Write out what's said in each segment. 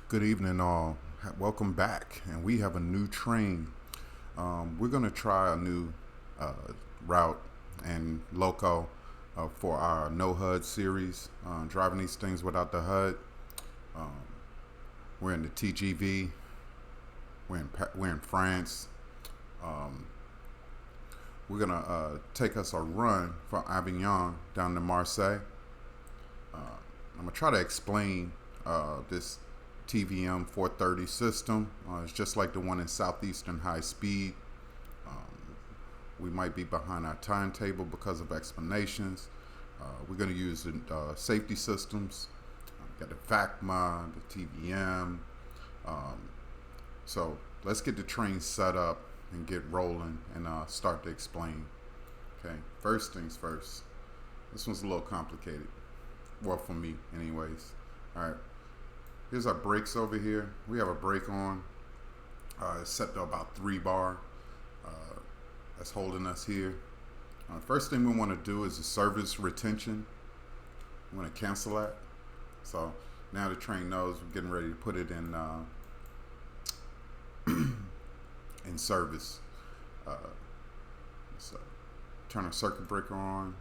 Good evening, all. Welcome back, and we have a new train. We're going to try a new uh, route and loco for our no HUD series. Driving these things without the HUD. Um, we're in the TGV. We're in France. Um, we're gonna take us a run from Avignon down to Marseille. I'm gonna try to explain this TVM430 system. It's just like the one in Southeastern High Speed. Um, we might be behind our timetable because of explanations. We're going to use the safety systems. Got the VACMA, the TVM. Um, so let's get the train set up and get rolling and start to explain. Okay, first things first. This one's a little complicated. Well, for me, anyways. All right. Here's our brakes over here. We have a brake on. It's set to about 3 bar. That's holding us here. First thing we want to do is the service retention. We want to cancel that. So now the train knows we're getting ready to put it in in service. So turn our circuit breaker on.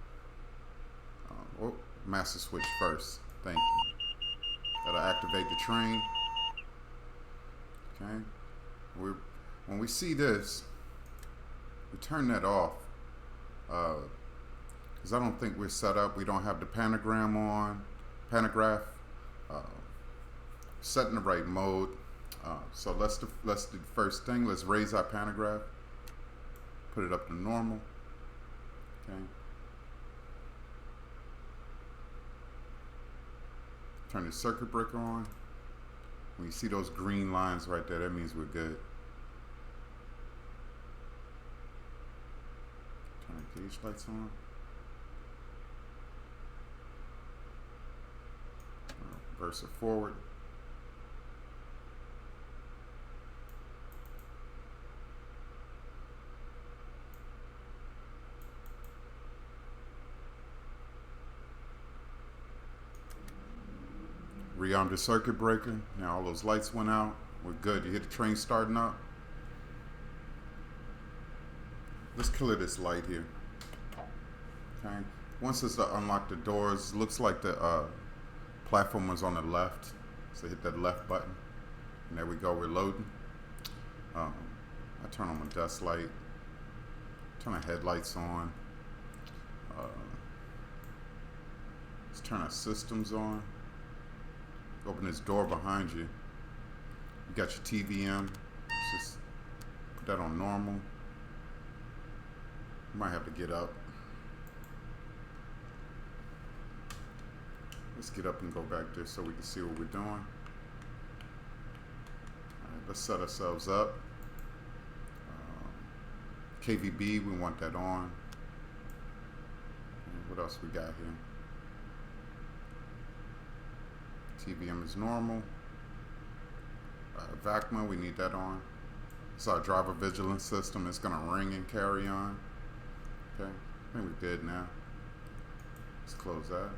Master switch first. Thank you. Gotta activate the train. Okay. When we see this, we turn that off. Because I don't think we're set up. We don't have the pantograph set in the right mode. So let's do the first thing. Let's raise our pantograph. Put it up to normal. Okay. Turn the circuit breaker on. When you see those green lines right there, that means we're good. Turn the gauge lights on. Reverse it forward. Rearm the circuit breaker. Now all those lights went out. We're good. You hear the train starting up. Let's clear this light here. Okay. Once it's to unlock the doors, looks like the platform was on the left. So hit that left button. And there we go. We're loading. I turn on my dust light. Turn the headlights on. Let's turn our systems on. Open this door behind you. You got your TVM. Let's just put that on normal. You might have to get up. Let's get up and go back there so we can see what we're doing. All right, let's set ourselves up. KVB, we want that on. And what else we got here? TVM is normal. VACMA, we need that on. It's our driver vigilance system. It's going to ring and carry on. Okay, I think we're good now. Let's close that.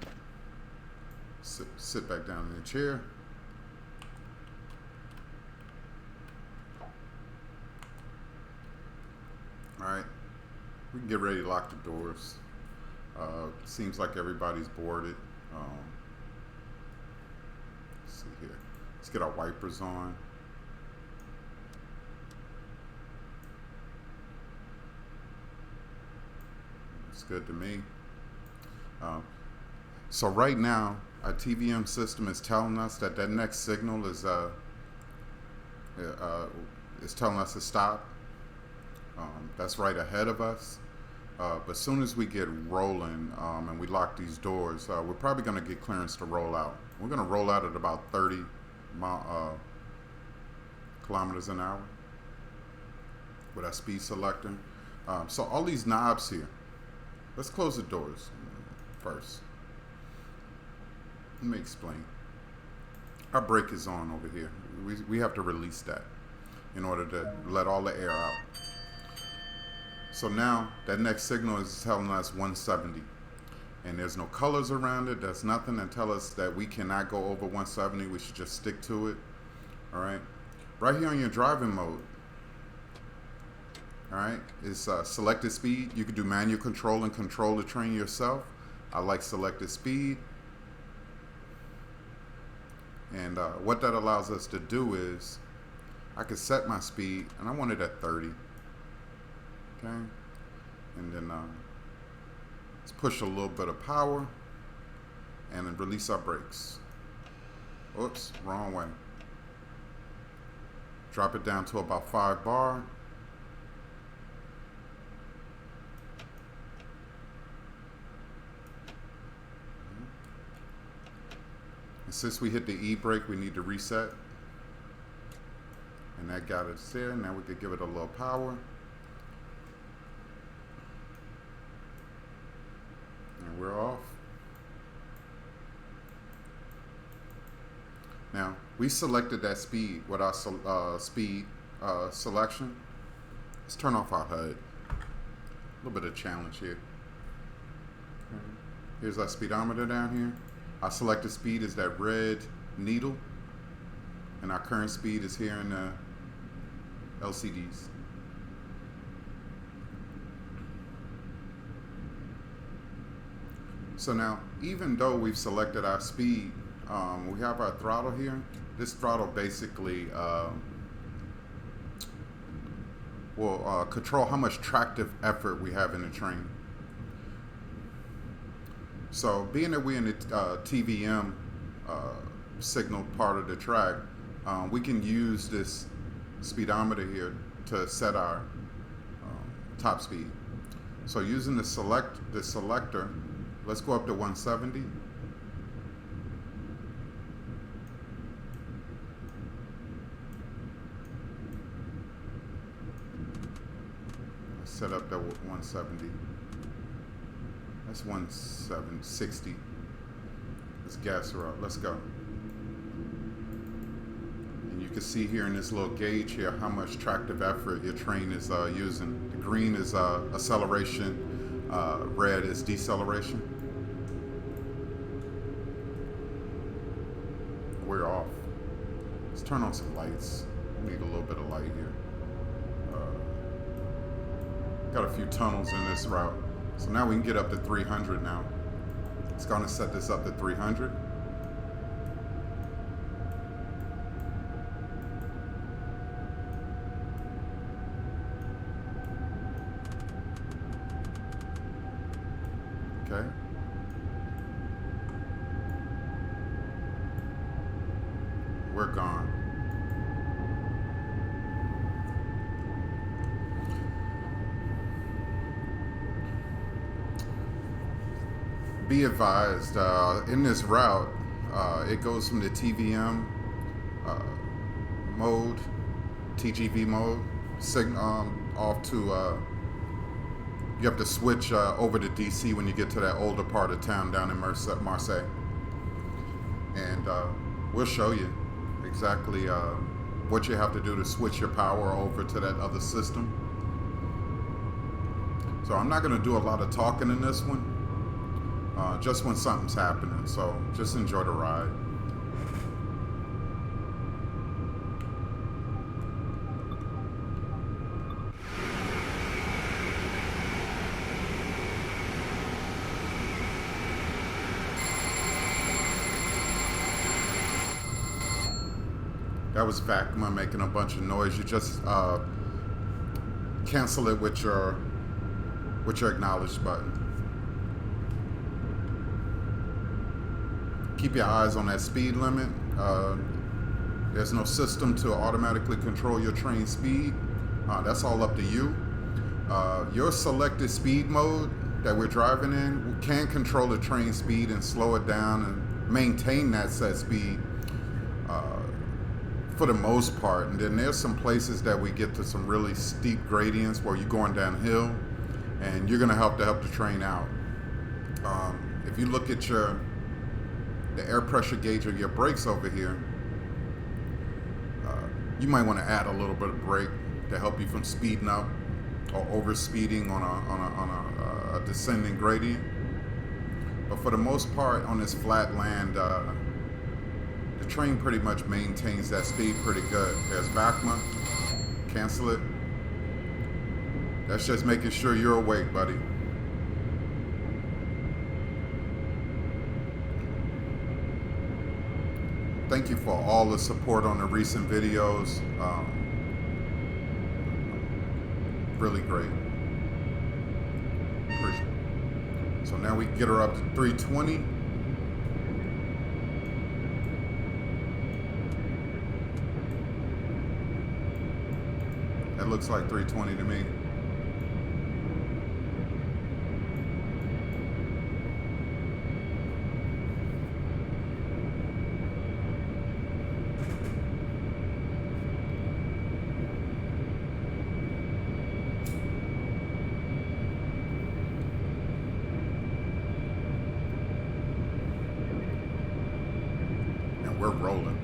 Sit back down in the chair. All right, we can get ready to lock the doors. Seems like everybody's boarded. See here. Let's get our wipers on. It's good to me. So right now, our TVM system is telling us that next signal is telling us to stop. That's right ahead of us. But as soon as we get rolling and we lock these doors, we're probably going to get clearance to roll out. We're going to roll out at about 30 kilometers an hour with our speed selector. So all these knobs here, let's close the doors first. Let me explain. Our brake is on over here. We have to release that in order to let all the air out. So now that next signal is telling us 170. And there's no colors around it. There's nothing that tell us that we cannot go over 170. We should just stick to it. All right, right here on your driving mode. All right, it's selected speed. You can do manual control and control the train yourself. I like selected speed. And what that allows us to do is I can set my speed, and I want it at 30. Okay, and then let's push a little bit of power and then release our brakes. Oops, wrong way. Drop it down to about 5 bar. And since we hit the E brake, we need to reset. And that got us there. Now we could give it a little power. And we're off. Now, we selected that speed with our speed selection. Let's turn off our HUD. A little bit of challenge here. Here's our speedometer down here. Our selected speed is that red needle. And our current speed is here in the LCDs. So now, even though we've selected our speed, we have our throttle here. This throttle basically will control how much tractive effort we have in the train. So being that we're in the TVM signal part of the track, we can use this speedometer here to set our top speed. So using the selector, let's go up to 170. Let's set up that 170. That's 160. Let's gas her up. Let's go. And you can see here in this little gauge here how much tractive effort your train is using. The green is acceleration, red is deceleration. We're off. Let's turn on some lights. We need a little bit of light here. Got a few tunnels in this route. So now we can get up to 300 now. It's going to set this up to 300. Okay. We're gone. Be advised, in this route, it goes from the TVM mode, TGV mode, off to, you have to switch over to DC when you get to that older part of town down in Marseille. And we'll show you exactly what you have to do to switch your power over to that other system. So I'm not going to do a lot of talking in this one. Just when something's happening, so just enjoy the ride. That was VACMA making a bunch of noise. You just cancel it with your acknowledge button. Keep your eyes on that speed limit. There's no system to automatically control your train speed. That's all up to you. Your selected speed mode that we're driving in can control the train speed and slow it down and maintain that set speed for the most part. And then there's some places that we get to some really steep gradients where you're going downhill and you're gonna help the train out. If you look at the air pressure gauge of your brakes over here, you might want to add a little bit of brake to help you from speeding up or over speeding on a descending gradient. But for the most part, on this flat land, The train pretty much maintains that speed pretty good. There's VACMA. Cancel it. That's just making sure you're awake, buddy. Thank you for all the support on the recent videos. Really great. Appreciate it. So now we can get her up to 320. That looks like 320 to me. We're rolling.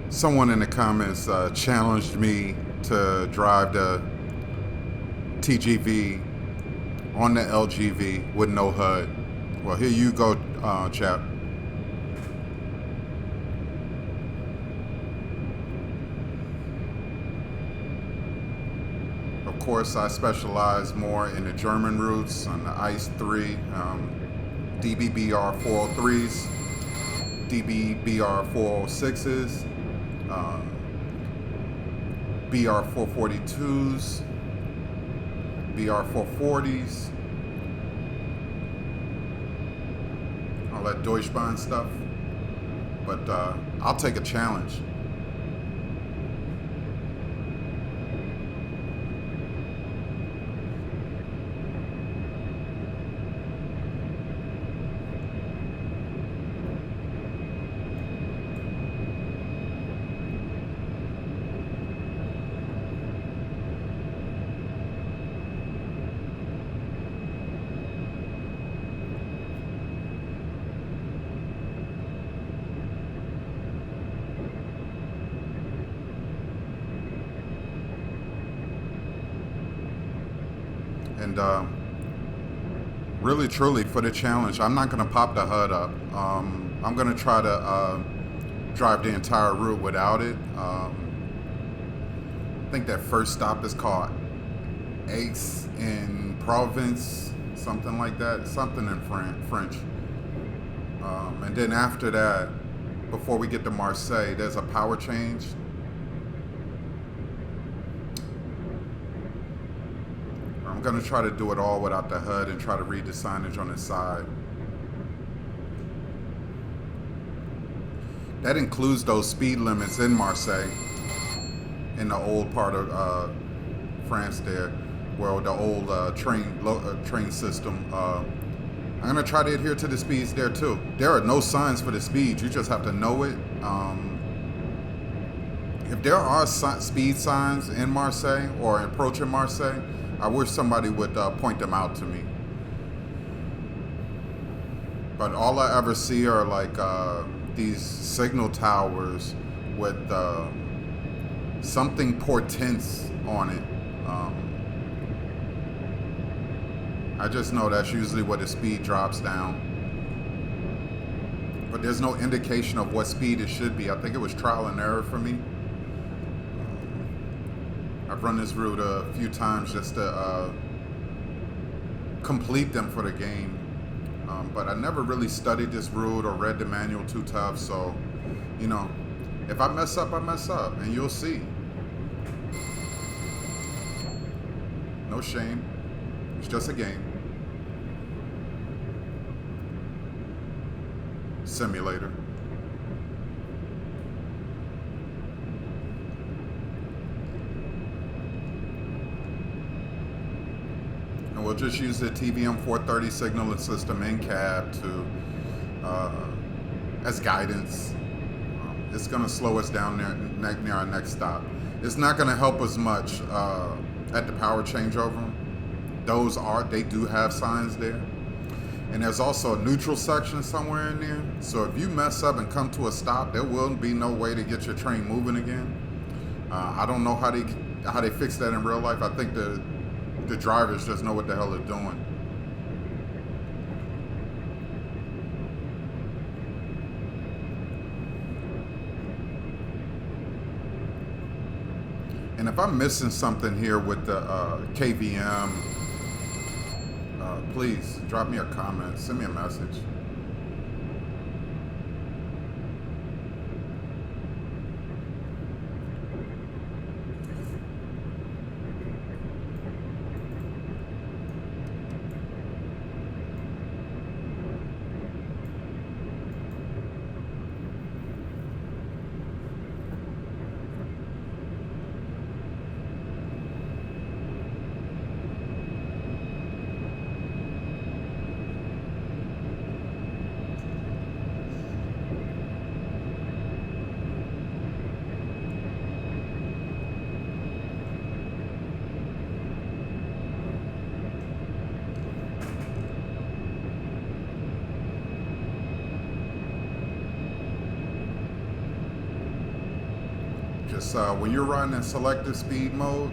Someone in the comments challenged me to drive the TGV on the LGV with no HUD. Well, here you go, chap. Of course, I specialize more in the German routes on the ICE 3. DBBR 403s, DBBR 406s, BR 442s, BR 440s, all that Deutschbahn stuff. But I'll take a challenge. And really, truly, for the challenge, I'm not going to pop the HUD up. I'm going to try to drive the entire route without it. I think that first stop is called Aix in Provence, something like that, something in French. And then after that, before we get to Marseille, there's a power change. I'm going to try to do it all without the HUD and try to read the signage on the side. That includes those speed limits in Marseille, in the old part of France there, where the old train system. I'm going to try to adhere to the speeds there too. There are no signs for the speeds, you just have to know it. If there are speed signs in Marseille or approaching Marseille, I wish somebody would point them out to me. But all I ever see are like these signal towers with something portents on it. I just know that's usually where the speed drops down. But there's no indication of what speed it should be. I think it was trial and error for me. I've run this route a few times just to complete them for the game. But I never really studied this route or read the manual too tough. So, you know, if I mess up, I mess up, and you'll see. No shame. It's just a game. Simulator. And we'll just use the TVM430 signaling system in cab to as guidance. It's going to slow us down near our next stop. It's not going to help us much at the power changeover. They do have signs there. And there's also a neutral section somewhere in there. So if you mess up and come to a stop, there will be no way to get your train moving again. I don't know how they fix that in real life. I think the drivers just know what the hell they're doing. And if I'm missing something here with the KVM, please drop me a comment, send me a message. Just when you're riding in selective speed mode,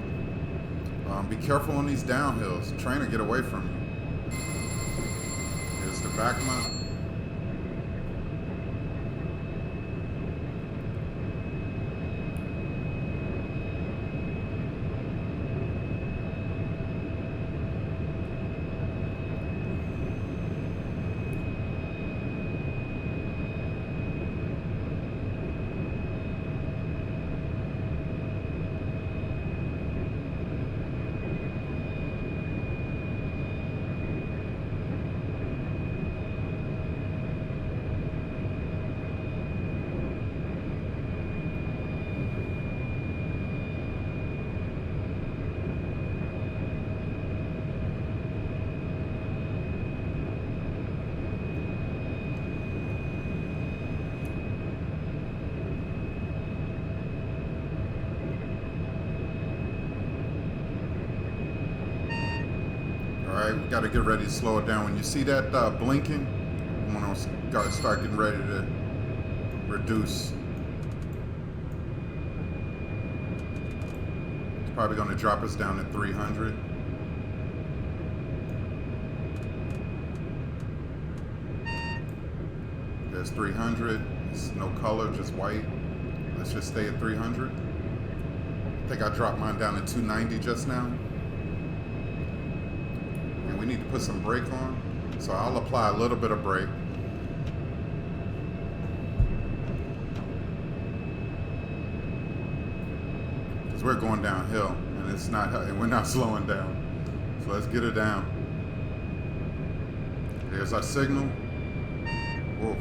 be careful on these downhills. Trying to get away from you. Here's the VACMA. Alright, we got to get ready to slow it down. When you see that blinking, you want to start getting ready to reduce. It's probably going to drop us down to 300. There's 300. It's no color, just white. Let's just stay at 300. I think I dropped mine down to 290 just now. We need to put some brake on, so I'll apply a little bit of brake. Because we're going downhill, and we're not slowing down. So let's get it down. There's our signal. Woof.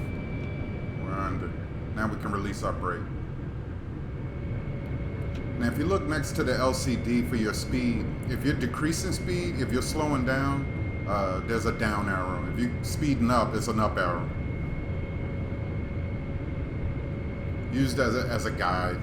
We're under. Now we can release our brake. Now, if you look next to the LCD for your speed, if you're decreasing speed, if you're slowing down, there's a down arrow. If you're speeding up, it's an up arrow. Used as a guide.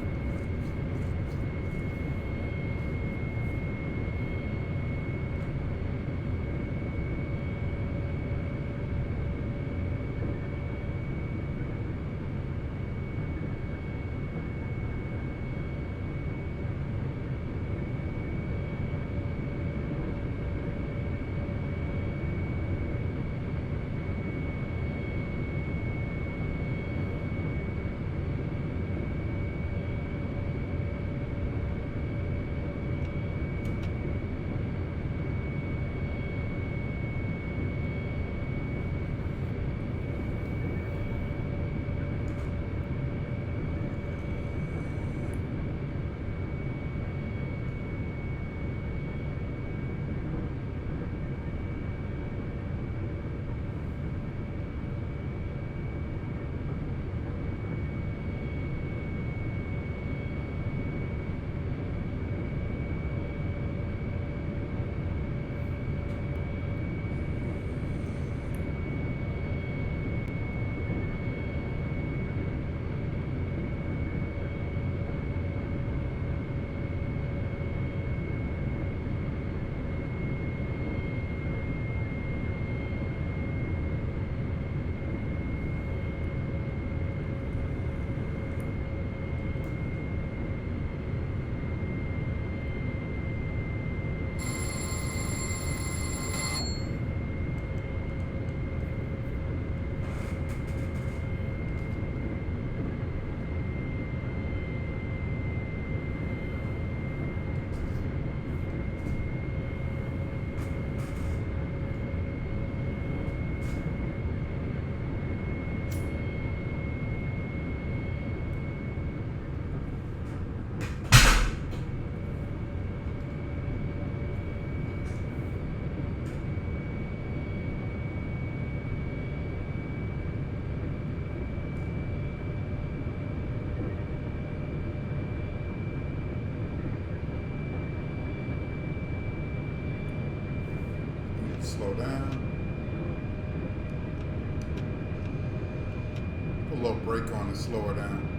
a little brake on to slow her down.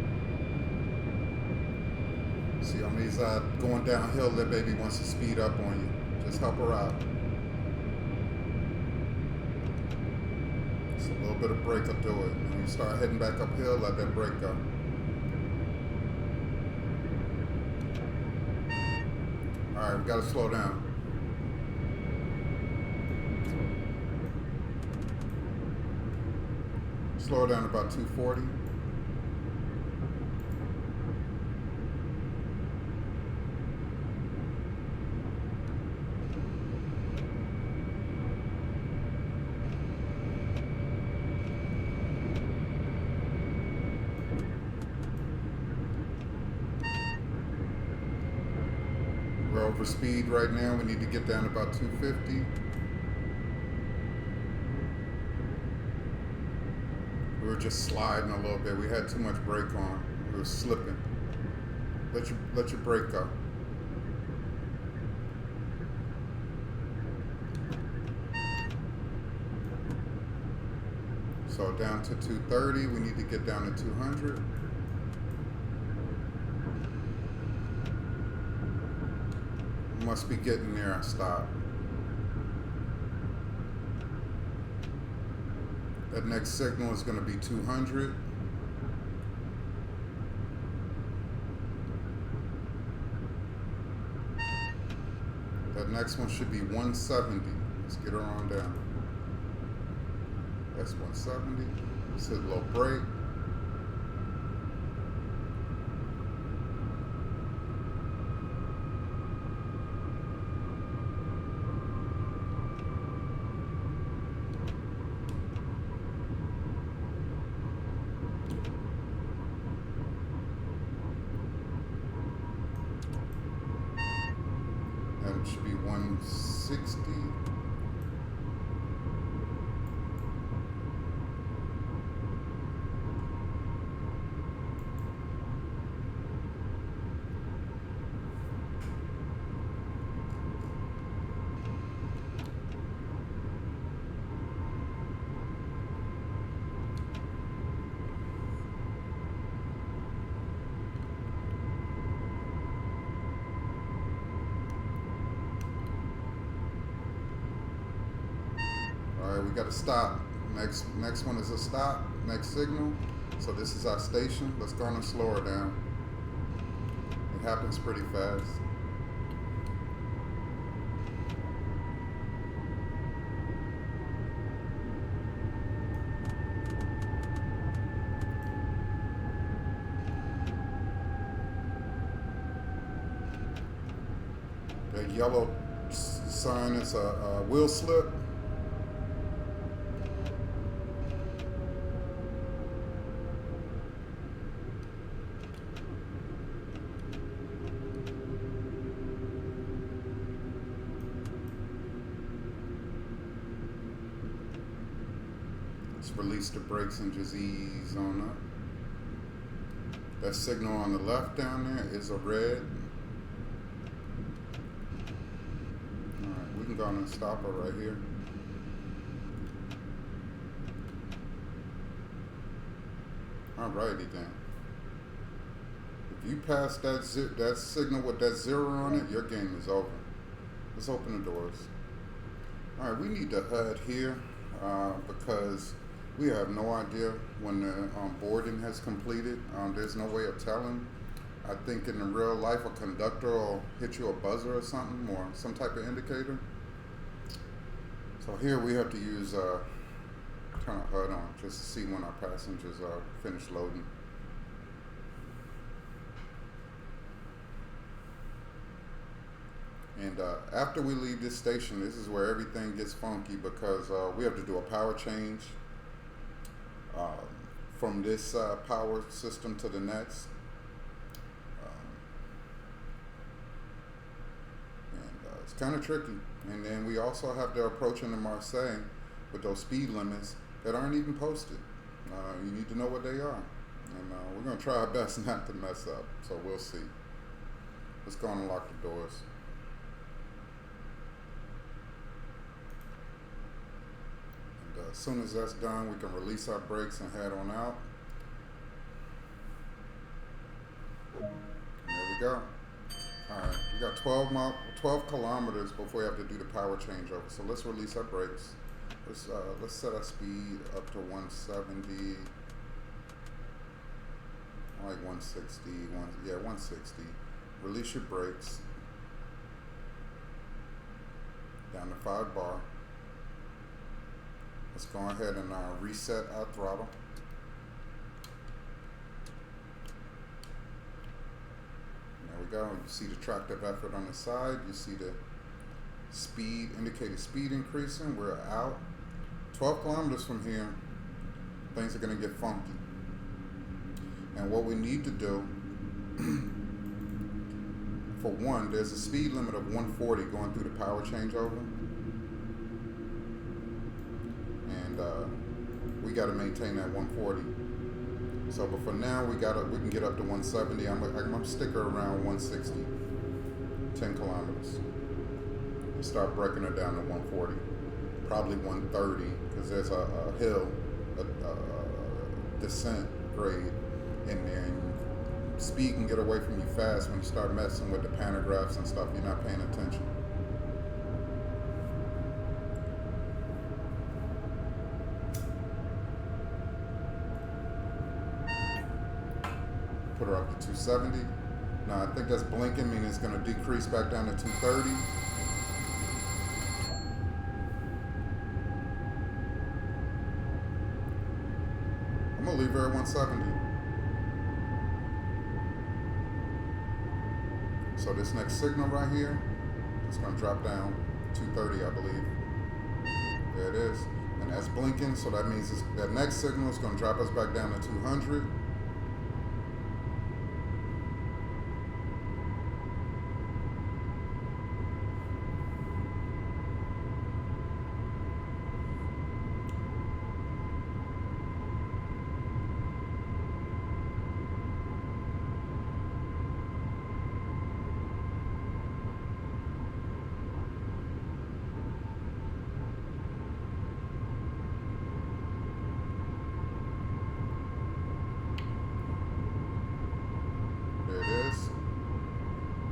See how he's going downhill, that baby wants to speed up on you. Just help her out. Just a little bit of brake will do it. When you start heading back uphill, let that brake go. Alright, we gotta slow down. Slow it down to about 240. We're over speed right now. We need to get down to about 250. We were just sliding a little bit. We had too much brake on. We were slipping. Let your brake go. So down to 230. We need to get down to 200. Must be getting there. I stopped. That next signal is going to be 200. That next one should be 170. Let's get her on down. That's 170. Let's hit a little brake. That should be 160. Alright, we got to stop. Next one is a stop. Next signal. So this is our station. Let's go on and slow her down. It happens pretty fast. That yellow sign is a wheel slip. Let's release the brakes and just ease on up. That signal on the left down there is a red. Alright, we can go on and stop her right here. Alrighty then. If you pass that signal with that 0 on it, your game is over. Let's open the doors. Alright, we need the HUD here because we have no idea when the boarding has completed. There's no way of telling. I think in the real life a conductor will hit you a buzzer or something, or some type of indicator. So here we have to use turn a HUD on just to see when our passengers are finished loading. And after we leave this station, this is where everything gets funky because we have to do a power change from this power system to the next. It's kind of tricky. And then we also have to approach into Marseille with those speed limits that aren't even posted. You need to know what they are. And we're going to try our best not to mess up. So we'll see. Let's go on and lock the doors. As soon as that's done, we can release our brakes and head on out. we go. All right, we got 12 kilometers before we have to do the power changeover. So let's release our brakes. Let's set our speed up to 170. I like 160. 160. Release your brakes. Down to 5 bar. Let's go ahead and reset our throttle. There we go. You see the tractive effort on the side. You see the speed, indicated speed increasing. We're out. 12 kilometers from here, things are going to get funky. And what we need to do, for one, there's a speed limit of 140 going through the power changeover. And we got to maintain that 140. So, but for now, we can get up to 170. I'm gonna stick her around 160, 10 kilometers. Start breaking her down to 140, probably 130, because there's a hill, a descent grade in there, and speed can get away from you fast when you start messing with the pantographs and stuff. You're not paying attention. Put her up to 270. Now I think that's blinking, meaning it's going to decrease back down to 230. I'm going to leave her at 170. So this next signal right here, it's going to drop down 230, I believe. There it is. And that's blinking, so that means that next signal is going to drop us back down to 200.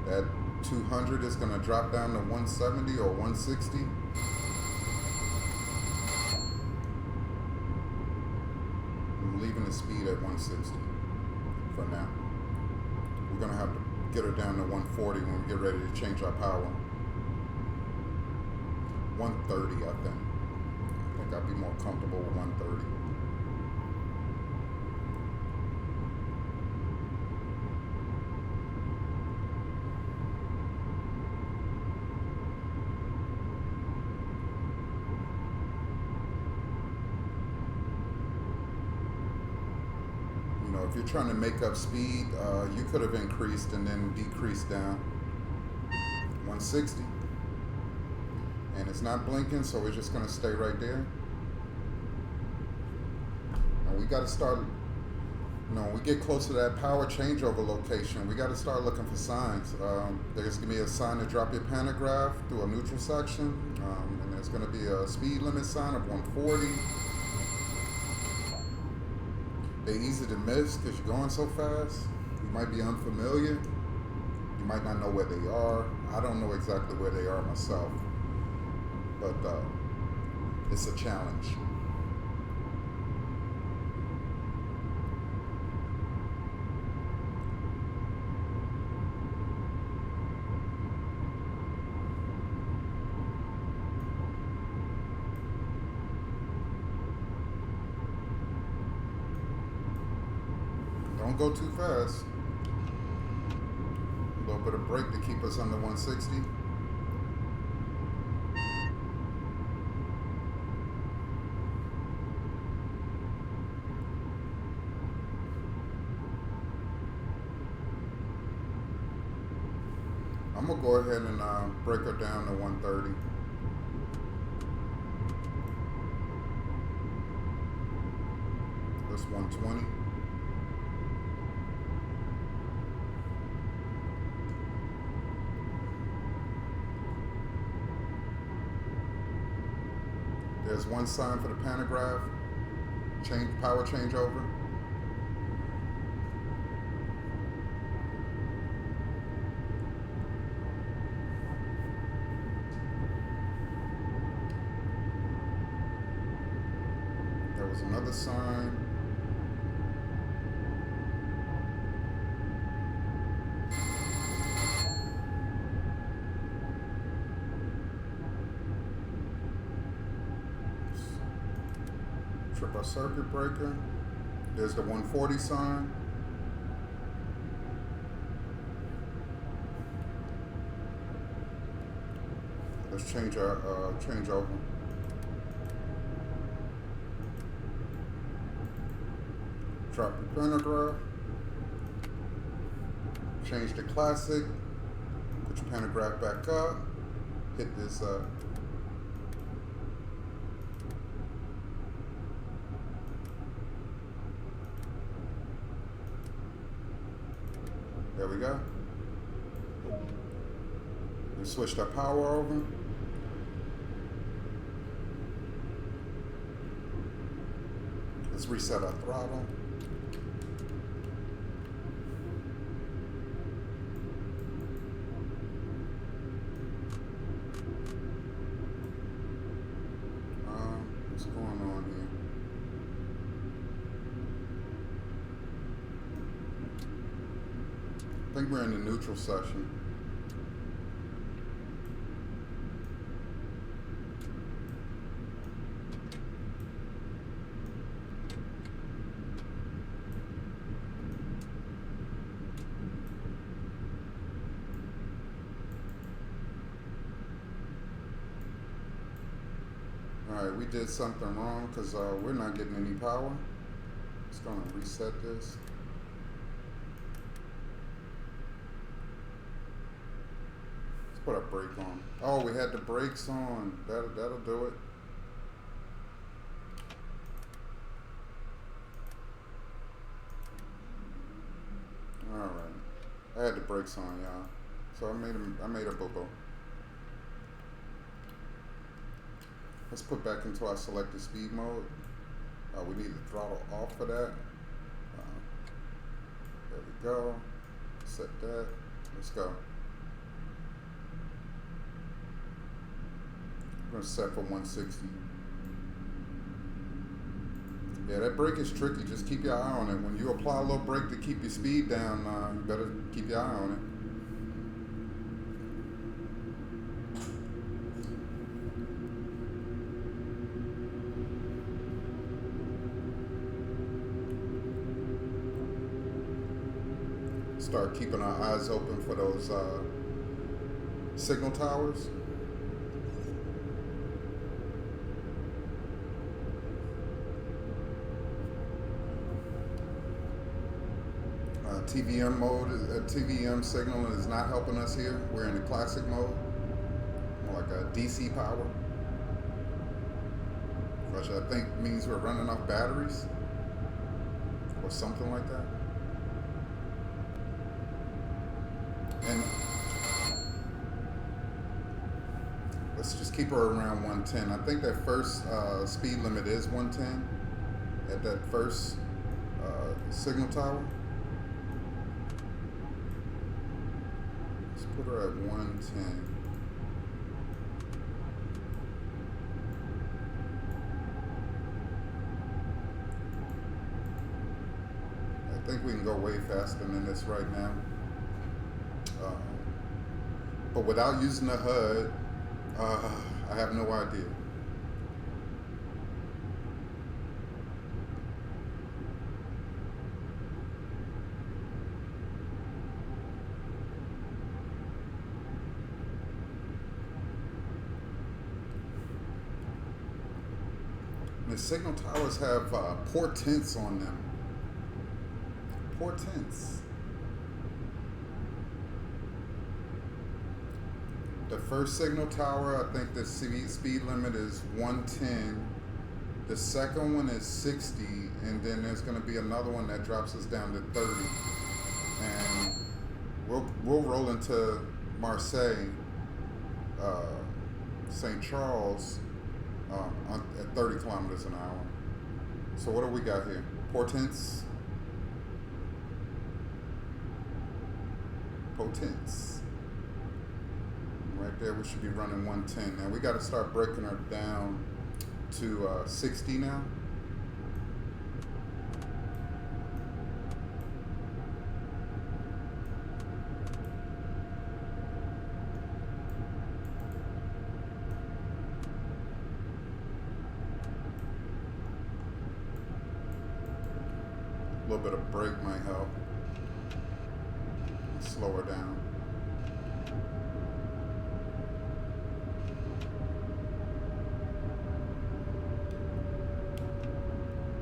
That 200 is going to drop down to 170 or 160. I'm leaving the speed at 160 for now. We're going to have to get her down to 140 when we get ready to change our power. 130, I think. I think I'd be more comfortable with 130. If you're trying to make up speed, you could have increased and then decreased down 160. And it's not blinking, so we're just going to stay right there. And we got to start, when we get close to that power changeover location, we got to start looking for signs. There's going to be a sign to drop your pantograph through a neutral section, and there's going to be a speed limit sign of 140. They're easy to miss because you're going so fast. You might be unfamiliar. You might not know where they are. I don't know exactly where they are myself, but it's a challenge. Don't go too fast. A little bit of brake to keep us under 160. I'm gonna go ahead and break her down to 130. That's 120. There's one sign for the pantograph, power changeover. sign. Trip our circuit breaker. There's the 140 sign. Let's change our changeover. Drop the pantograph. Change to classic. Put your pantograph back up. Hit this there we go. We switched our power over. Let's reset our throttle. What's going on here? I think we're in the neutral section. Alright, we did something wrong because we're not getting any power. Just going to reset this. Let's put our brake on. Oh, we had the brakes on. That'll do it. Alright. I had the brakes on, y'all. So I made a boo-boo. Let's put back into our selected speed mode. We need the throttle off for that. There we go. Set that. Let's go. I'm going to set for 160. Yeah, that brake is tricky. Just keep your eye on it. When you apply a little brake to keep your speed down, you better keep your eye on it. Start keeping our eyes open for those signal towers. TVM mode, TVM signal is not helping us here. We're in the classic mode, more like a DC power, which I think means we're running off batteries or something like that. And let's just keep her around 110. I think that first speed limit is 110 at that first signal tower. Let's put her at 110. I think we can go way faster than this right now. But without using the HUD, I have no idea. The signal towers have portents on them. Portents. The first signal tower, I think the speed limit is 110. The second one is 60, and then there's going to be another one that drops us down to 30. And we'll roll into Marseille, St. Charles, at 30 kilometers an hour. So what do we got here? Portents. Potents. Right there, we should be running 110. Now we got to start breaking her down to 60 now. A little bit of brake might help. Slow her down.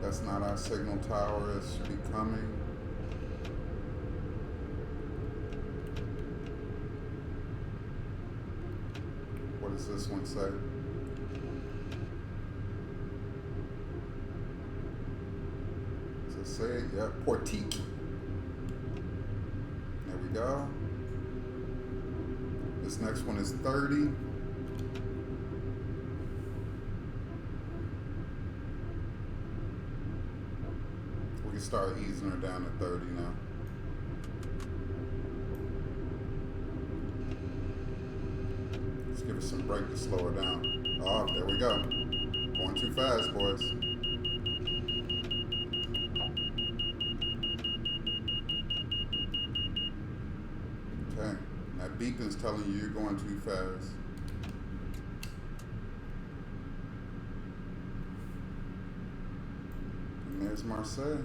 That's not our signal tower. It should be coming. What does this one say? Does it say it? Yeah, Portique. There we go. This next one is 30. We can start easing her down to 30 now. Let's give her some brake to slow her down. Oh, there we go. Going too fast, boys. Okay, that beacon's telling you you're going too fast. And there's Marseille.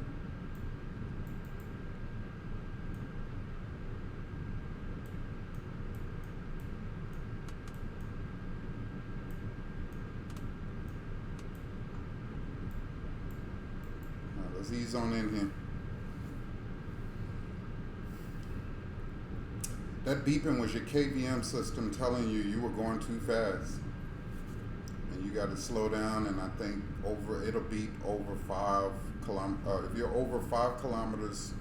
Let's ease on in here. That beeping was your KVM system telling you you were going too fast. And you got to slow down, and I think it'll beep over 5 kilometers. If you're over 5 kilometers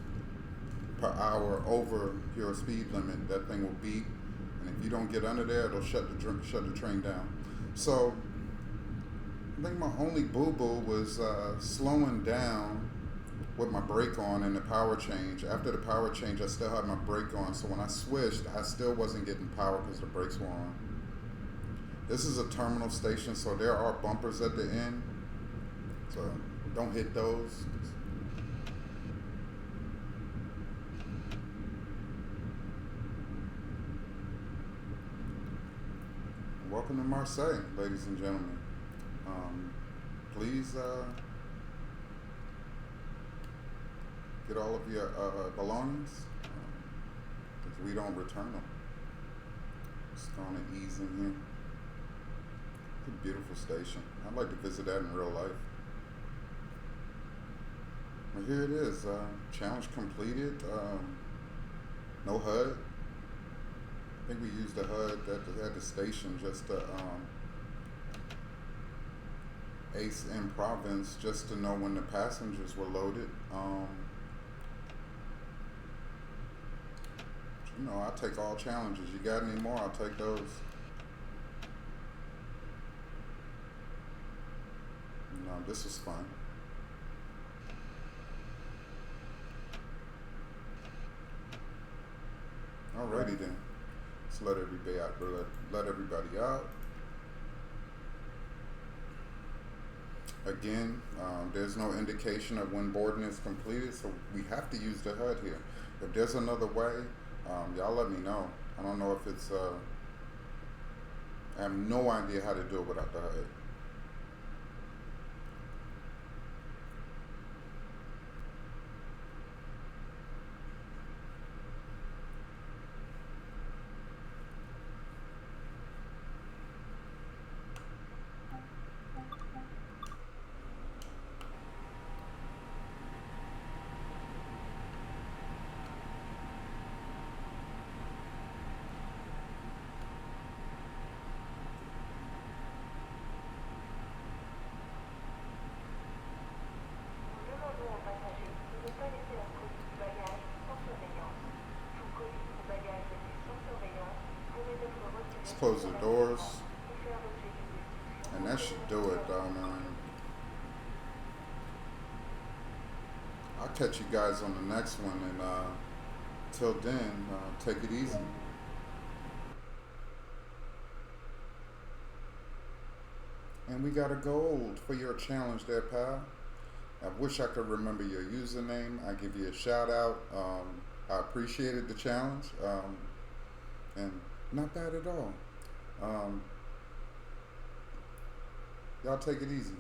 per hour over your speed limit, that thing will beep. And if you don't get under there, it'll shut the train down. So I think my only boo-boo was slowing down with my brake on and the power change. After the power change, I still had my brake on, so when I switched, I still wasn't getting power because the brakes were on. This is a terminal station, so there are bumpers at the end, so don't hit those. Welcome to Marseille, ladies and gentlemen. Please get all of your belongings, because we don't return them. Just going to ease in here. It's a beautiful station. I'd like to visit that in real life. Well, here it is. Challenge completed. No HUD. I think we used the HUD at the station just to ace in province, just to know when the passengers were loaded. You know, I'll take all challenges. You got any more? I'll take those. No, this was fun. Alrighty then. Let's let everybody out. Let everybody out. Again, there's no indication of when boarding is completed, so we have to use the HUD here. If there's another way, y'all let me know. I don't know if it's, I have no idea how to do it without the HUD. Let's close the doors. And that should do it, man. I'll catch you guys on the next one, and till then, take it easy. And we got a gold for your challenge there, pal. I wish I could remember your username. I give you a shout out. I appreciated the challenge, and not bad at all. Y'all take it easy.